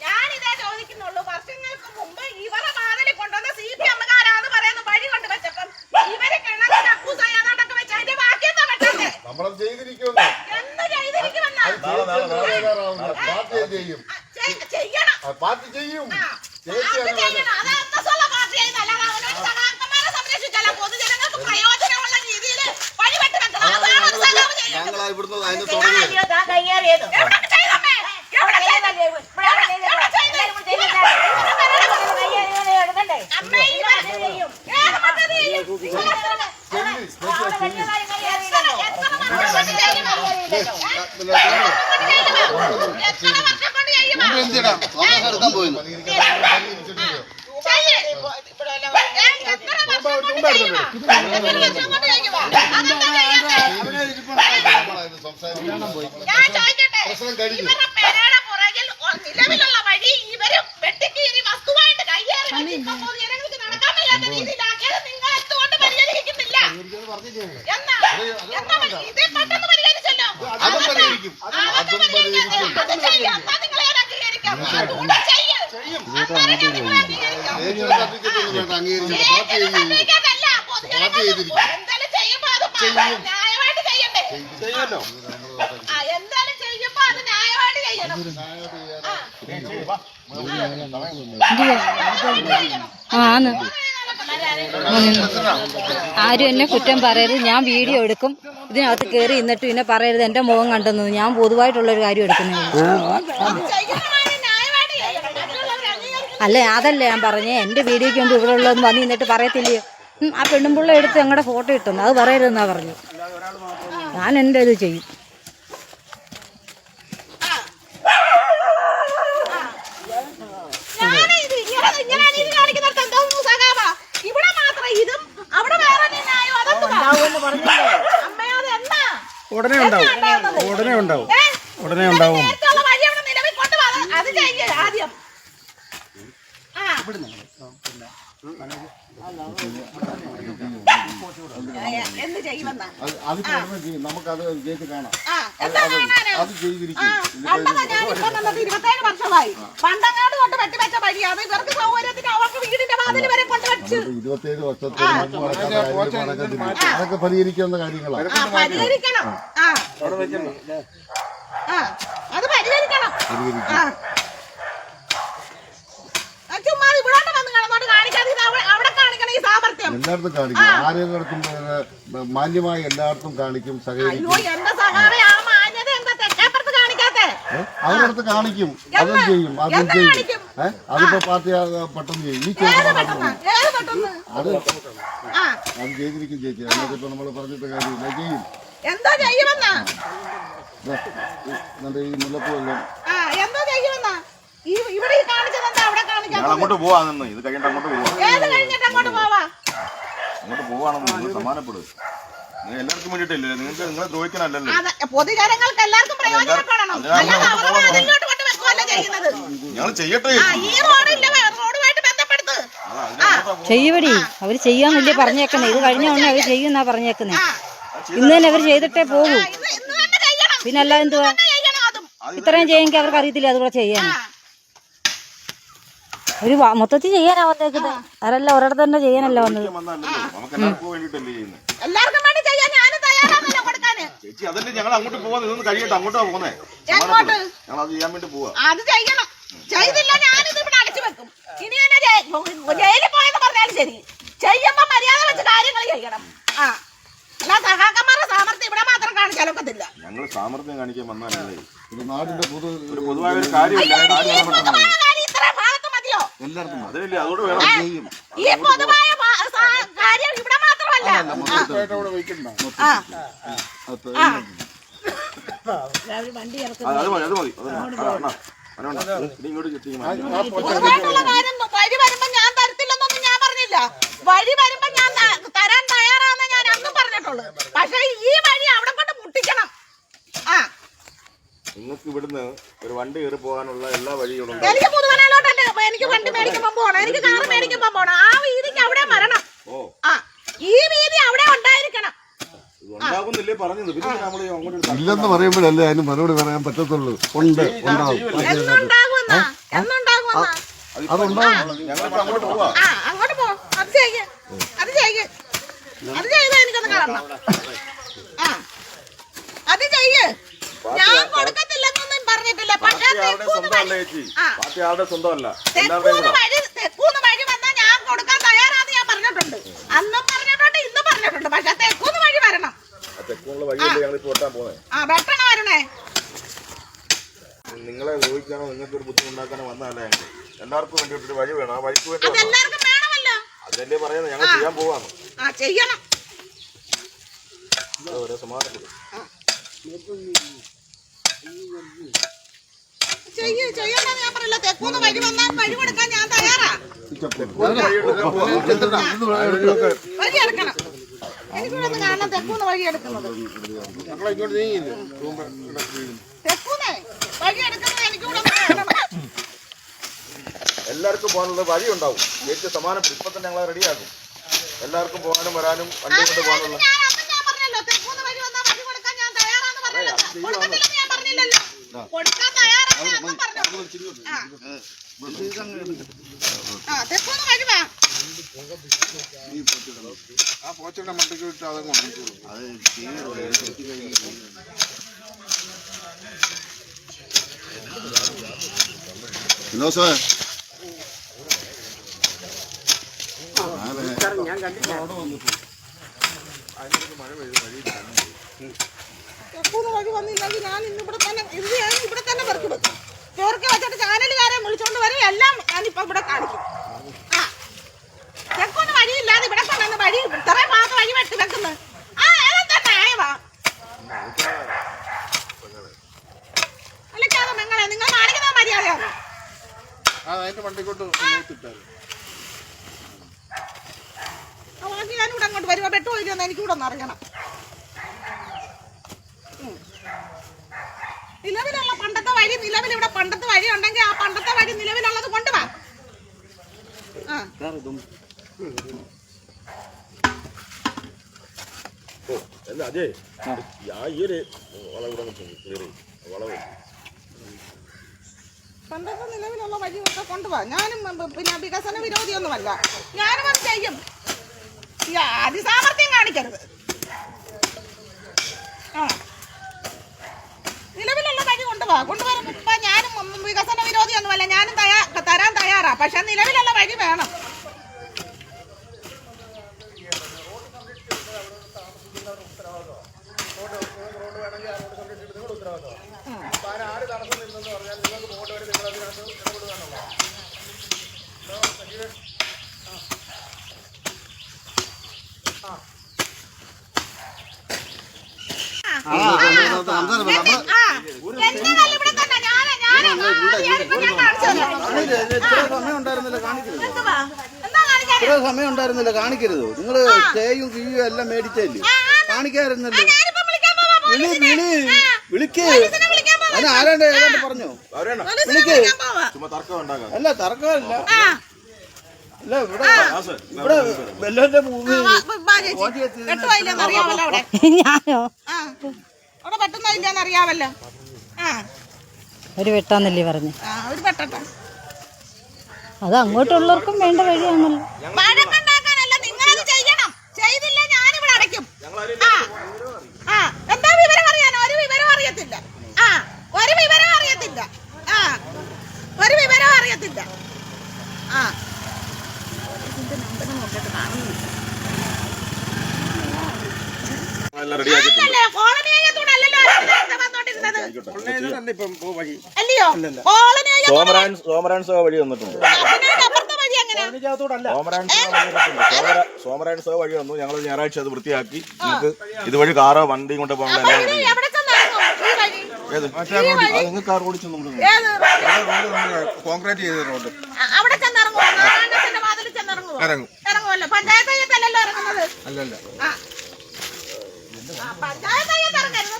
ഞാനിതേ ചോദിക്കുന്നുള്ളൂ. വർഷങ്ങൾക്ക് മുമ്പ് ഇവരെ വാതിലിൽ കൊണ്ടുവന്ന CPM-കാരാന്ന് പറയുന്ന വഴി കൊണ്ട് വെച്ചപ്പം ഇവരെ കിണറിൽ അക്കൂസായാതൊക്കെ വെച്ച് അതിന്റെ ബാക്കി എന്താ പറ്റണ്ടേ? നമ്മളത് ചെയ്തിരിക്കുമെന്ന് എന്ത് ചെയ്തിരിക്കുമെന്നാ? ചെയ്യണം. പാർട്ടി ചെയ്യും. ഞങ്ങളാ ഇവിടുന്ന് അതിന് തുടങ്ങിയത്. എടുക്കാൻ പോയിരുന്നു നിലവിലുള്ള വഴി ഇവര് വെട്ടിക്കീറി വസ്തുവായിട്ട് കയ്യേറി നടക്കാൻ വയ്യാത്ത രീതിയിലാക്കിയത് നിങ്ങൾ എന്തുകൊണ്ട് പരിഹരിക്കുന്നില്ല? ഇത് പെട്ടെന്ന് പരിഹരിച്ചല്ലോ. അത് ചെയ്യാം. നിങ്ങളെ അംഗീകരിക്കാം. അതുകൂടെ ചെയ്യും. എന്തായാലും ചെയ്യുമ്പോ അത് ന്യായമായിട്ട് ചെയ്യണ്ടേ? എന്തായാലും ചെയ്യുമ്പോ അത് ന്യായമായിട്ട് ചെയ്യണം. ആരും എന്നെ കുറ്റം പറയരുത്. ഞാൻ വീഡിയോ എടുക്കും. ഇതിനകത്ത് കയറി ഇന്നിട്ട് പിന്നെ പറയരുത് എന്റെ മുഖം കണ്ടെന്നത്. ഞാൻ പൊതുവായിട്ടുള്ളൊരു കാര്യം എടുക്കുന്നത്. അല്ലേ അതല്ലേ ഞാൻ പറഞ്ഞേ. എന്റെ വീഡിയോയ്ക്ക് മുമ്പ് ഇവിടെ ഉള്ളതെന്ന് വന്ന് നിന്നിട്ട് പറയത്തില്ലയോ ആ പെണ്ണുമ്പിള്ള എടുത്ത് ഞങ്ങളുടെ ഫോട്ടോ ഇട്ടുന്നു അത് പറയരുതെന്നാ പറഞ്ഞു. ഞാൻ എൻ്റെ ഇത് ചെയ്യും. ഉടനെ ഉണ്ടാവും. എന്ത് ചെയ്യുമെന്നാ നമുക്കത് വിജയിച്ച് കാണാം. അത് ചെയ്തിരിക്കും. 27 വർഷമായി പണ്ടങ്ങാട് കൊണ്ട് വെട്ടിവെച്ച വഴിയാണ്. ഇവർക്ക് സൗകര്യത്തിന് അവർക്ക് വീടിന്റെ വാതിൽ വരെ കൊണ്ടുവച്ചു. 27 വർഷത്തിൽ അതൊക്കെ പരിഹരിക്കാവുന്ന കാര്യങ്ങളാണ്. പരിഹരിക്കണം. അത് പരിഹരിക്കണം. ചുമ്മാ ഇവിടോട്ട് വന്ന് കിടന്നോണ്ട് കാണിക്കാതെ അവിടെ കാണിക്കണം ഈ സാമർത്ഥ്യം. എല്ലായിടത്തും കാണിക്കും. ആരെങ്കിലും മാന്യമായി എല്ലായിടത്തും കാണിക്കും. സഹകരിക്കും. അവരടുത്ത് കാണിക്കും. അതും ചെയ്യും. അതിപ്പോ പാർട്ടി പെട്ടെന്ന് ചെയ്യും. ഈ അത് ചെയ്തിരിക്കും ചേച്ചി. അതിനകത്ത് നമ്മള് പറഞ്ഞിട്ട് കാര്യമില്ല. ചെയ്യും. എന്താ ചെയ്യുമെന്നാ ഈ മുല്ലപ്പൂവെല്ലാം ഇവിടെ അങ്ങോട്ട് പോവാന്ന്. ഇത് കഴിഞ്ഞിട്ട് അങ്ങോട്ട് പോവാ. അങ്ങോട്ട് പോവാണെന്ന് സമാനപ്പെടും. എല്ലാവർക്കും വേണ്ടിയിട്ടില്ലേ? നിങ്ങൾക്ക് നിങ്ങളെ ദ്രോഹിക്കാനല്ലല്ലോ. പൊതുജനങ്ങൾക്ക് എല്ലാവർക്കും പ്രയോജനപ്പെടണം. ഞങ്ങൾ ചെയ്യട്ടെ. ചെയ്യുവടി. അവര് ചെയ്യാന്നില്ലേ പറഞ്ഞേക്കുന്നേ. ഇത് കഴിഞ്ഞ ഉടനെ അവര് ചെയ്യുന്നാ പറഞ്ഞേക്കുന്നേ. ഇന്ന് തന്നെ അവര് ചെയ്തിട്ടേ പോകൂ. പിന്നെ അല്ല എന്തുവാ ഇത്രയും ചെയ്യാമെങ്കിൽ അവർക്ക് അറിയത്തില്ല അതുകൂടെ ചെയ്യാൻ. ഒരു മൊത്തത്തിൽ ചെയ്യാനാ വന്നേക്കുന്നത്. അവരല്ല ഒരിടത്ത് തന്നെ ചെയ്യാനല്ല വന്നത്. ചേച്ചി അതല്ലേ ഞങ്ങൾ അങ്ങോട്ട് പോവാ. ഇതൊന്ന് കഴിയട്ടെ. അങ്ങോട്ടാ പോകുന്നേ. ഞങ്ങൾ അത് ചെയ്യാൻ വേണ്ടി പോവാ. അത് ചെയ്യണം. ചെയ്തില്ല ഞാനിത് ഇവിടെ അടച്ചു വെക്കും. ഇനി തന്നെ ജയിലിൽ പോയെന്ന് പറഞ്ഞാലും ശരി. ചെയ്യുമ്പോ മര്യാദ വെച്ച് കാര്യങ്ങൾ ചെയ്യണം. അല്ല സഹാക്കന്മാരുടെ സാമർത്ഥ്യം ഇവിടെ മാത്രം കാണിച്ചാലൊക്കത്തില്ല. ഞങ്ങൾ സാമർത്ഥ്യം കാണിക്കാൻ വന്നാലേ നാടിന്റെ പൊതുവായ ഒരു കാര്യമില്ല. എല്ലായിടത്തും അതല്ലേ അതോട് വേണം. ഈ പൊതുവായ കാര്യം ഇവിടെ മാത്രമല്ല. വണ്ടി വഴി വരുമ്പോ ഞാൻ തരത്തില്ലെന്നൊന്നും ഞാൻ പറഞ്ഞില്ല. വഴി വരുമ്പോ ഞാൻ തരാൻ തയ്യാറാന്ന് ഞാൻ അന്നും പറഞ്ഞിട്ടുള്ളൂ. പക്ഷെ ഈ വഴി അവിടെ കൊണ്ട് മുട്ടിക്കണം. നിങ്ങൾക്ക് ഇവിടുന്ന് ഒരു വണ്ടി കയറി പോകാനുള്ള എല്ലാ വഴികളും എനിക്ക് പുതുവനയിലോട്ടല്ലേ. എനിക്ക് വണ്ടി മേടിക്കുമ്പോ പോകണം. എനിക്ക് കാറ് മേടിക്കുമ്പോ പോകണം. ആ വീതിക്ക് അവിടെ വരണം. ഈ വീതി അവിടെ ഉണ്ടായിരിക്കണം. ഉണ്ടാകുന്നില്ലേ പറഞ്ഞത്. പിന്നെ നമ്മള് അങ്ങോട്ട് ഇല്ലെന്ന് പറയുമ്പോഴല്ലേ അതിന് മറുപടി പറയാൻ പറ്റത്തുള്ളൂ. ഉണ്ട്, ഉണ്ടാവും. എന്നുണ്ടാകുമെന്നാ എന്നുണ്ടാകുമെന്നാ അതുണ്ടാവും. ഞങ്ങളിപ്പോ അങ്ങോട്ട് പോവാ. അങ്ങോട്ട് പോ. അത് ചെയ്യ് അത് ചെയ്യ് അത് ചെയ്താ എനിക്കൊന്ന് കാണണം. അത് ചെയ്യ്. ഞാൻ കൊടുക്കത്തില്ലെന്നൊന്നും പറഞ്ഞിട്ടില്ല. പക്ഷേ പാർട്ടി ആരുടെ സ്വന്തമല്ല. തെക്കൂന്ന് വഴി വന്നാ ഞാൻ കൊടുക്കാൻ തയ്യാറാന്ന് ഞാൻ പറഞ്ഞിട്ടുണ്ട്. അന്നും പറഞ്ഞിട്ടുണ്ട്, ഇന്നും പറഞ്ഞിട്ടുണ്ട്. പക്ഷെ തെക്കൂന്ന് വഴി വരണം. തെക്കുള്ള വഴിയല്ലേ ഞങ്ങളിപ്പോ വെട്ടാൻ പോകുന്നത്. വെട്ടണം വരണേ. നിങ്ങളെ ദ്രോഹിക്കാനോ നിങ്ങൾക്ക് ഒരു ബുദ്ധിമുട്ടാക്കാനോ വന്നതല്ല. എല്ലാവർക്കും വേണ്ടി ഒരു വഴി വേണം. ആ വഴിക്ക് വേണ്ടി എല്ലാവർക്കും വേണമല്ലോ. അതിനല്ലേ പറയുന്നത്. ഞങ്ങൾ ചെയ്യാൻ പോവാണ്. ചെയ്യണം. സമാധാനപ്പെടും. ചെയ്യണമെന്ന് ഞാൻ പറയില്ല. തെക്കൂന്ന് വഴി വന്നാൽ വഴി കൊടുക്കാൻ ഞാൻ തയ്യാറാ. വഴി എടുക്കണം. എനിക്കൂടെ ഒന്ന് കാണണം തെക്കൂന്ന് വഴി എടുക്കുന്നത്. തെക്കൂന്ന് വഴി എടുക്കുന്നത് എനിക്കൂടെ ഒന്ന് കാണണം. എല്ലാവർക്കും പോകാനുള്ള വഴി ഉണ്ടാവും. ഏറ്റവും സമാധാനപ്പെടും. ഇപ്പൊ തന്നെ ഞങ്ങളെ റെഡിയാക്കും. എല്ലാവർക്കും പോകാനും വരാനും വണ്ടി കൊണ്ട് പോകാനുള്ള. ഞാൻ പറഞ്ഞല്ലോ തെക്കൂന്ന് വഴി വന്നാൽ വഴി കൊടുക്കാൻ ഞാൻ തയ്യാറാന്ന് പറഞ്ഞല്ലോ. കൊടുക്കത്തില്ലെന്ന് ഞാൻ പറഞ്ഞില്ലല്ലോ. കൊടുക്കാൻ തയ്യാറാന്ന് ഞാൻ പറഞ്ഞു. തെക്കൂന്ന് വഴി വാ. ആ പോച്ചയുടെ മണ്ടയ്ക്ക് വിട്ട് അതങ്ങ് ഉണങ്ങിക്കോളും. തെക്കൂന്ന് വഴി വന്നില്ലെങ്കിൽ ഞാൻ ഇവിടെ തന്നെ പെറുക്കി വെക്കും. ചോർക്കി വെച്ചിട്ട് ചാനലുകാരെ വിളിച്ചോണ്ട് വരും. എല്ലാം ഞാനിപ്പോ ഇവിടെ കാണിക്കും. തെക്കൂന്ന് വഴിയില്ലാതെ ഇവിടെ കൊണ്ടുവന്ന് വഴി ഇത്രയും ഭാഗം വഴി വെട്ടി വെക്കുന്നത്. അതെന്താ ന്യായമാ? വിളിക്കാതെ നിങ്ങളെ നിങ്ങൾ കാണിക്കുന്ന മര്യാദയാണ്. അതിന്റെ വണ്ടിക്കോട്ട് നോക്കിട്ടാൽ ബാക്കി ഞാനിവിടെ അങ്ങോട്ട് വരുമ്പോ പെട്ടുപോയില്ലെന്ന് എനിക്കൂടെ ഒന്ന് അറിയണം. നിലവിലുള്ള പണ്ടത്തെ വഴി ഇവിടെ പണ്ടത്തെ വഴി ഉണ്ടെങ്കിൽ ആ പണ്ടത്തെ വഴി നിലവിലുള്ളത് കൊണ്ടുവാ. അതെ ഈ ഒരു വളവ് വളവ് പണ്ടത്തെ നിലവിലുള്ള വഴി ഒക്കെ കൊണ്ടുപോവാ. ഞാനും പിന്നെ വികസന വിരോധിയൊന്നുമല്ല. ഞാനും അത് ചെയ്യും. ഈ അതിസാമർത്ഥ്യം കാണിക്കരുത്. നിലവിലുള്ള വഴി കൊണ്ടുവരുമ്പോ ഞാനും വികസന വിരോധിയൊന്നുമല്ല. ഞാനും തരാൻ തയ്യാറാ. പക്ഷെ നിലവിലുള്ള വഴി വേണം. ഇത്ര സമയം ഉണ്ടായിരുന്നില്ല കാണിക്കരുത്. നിങ്ങള് സ്റ്റേയും കീയും എല്ലാം മേടിച്ചല്ലേ കാണിക്കാറുന്നല്ലോ. വിളിക്ക് അതിന് ആരാണ്ട് ഏതാണ്ട് പറഞ്ഞോ വിളിക്ക്. അല്ല തർക്കമല്ല. അല്ല ഇവിടെ ബെല്ലോന്റെ ഞാനോ അവിടെ പെട്ടെന്നില്ലെന്ന് അറിയാമല്ലോ. ഒരു വെട്ടാന്നല്ലേ പറഞ്ഞു. ഒരു പെട്ടെന്ന് അത് അങ്ങോട്ടുള്ളവർക്കും വേണ്ട വഴിയാണല്ലോ. വഴക്കുണ്ടാക്കാനല്ല, നിങ്ങളത് ചെയ്യണം. ചെയ്തില്ല ഞാനിവിടെ അടയ്ക്കും. എന്താ വിവരം അറിയാനോ? ഒരു വിവരം അറിയത്തില്ല. ഒരു വിവരം അറിയത്തില്ല. ഒരു വിവരം അറിയത്തില്ല. സോമരാൻസോ വഴി വന്നിട്ടുണ്ട്. സോമരാൻസോ വഴി വന്നു. ഞങ്ങൾ ഞായറാഴ്ച അത് വൃത്തിയാക്കി നിങ്ങൾക്ക് ഇതുവഴി കാറോ വണ്ടിയും കൊണ്ട് പോകാൻ നിങ്ങൾക്ക് കാർ ഓടിച്ചു കോൺക്രീറ്റ് ചെയ്ത റോഡ് അവിടെ ഇറങ്ങുമല്ലോ. പഞ്ചായത്തല്ലല്ലോ ഇറങ്ങുന്നത്. അല്ലല്ല പഞ്ചായത്ത് ഇറങ്ങരുത്.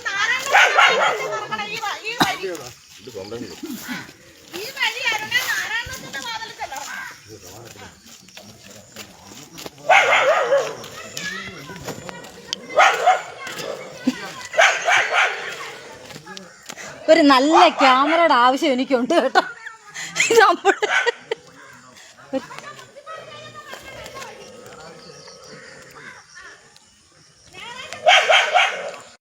ഈ വഴി അരുണ നാരായണത്തിന്റെ വാതിൽ ചെല്ലണം. ഒരു നല്ല ക്യാമറയുടെ ആവശ്യം എനിക്കുണ്ട് കേട്ടോ. നമ്മൾ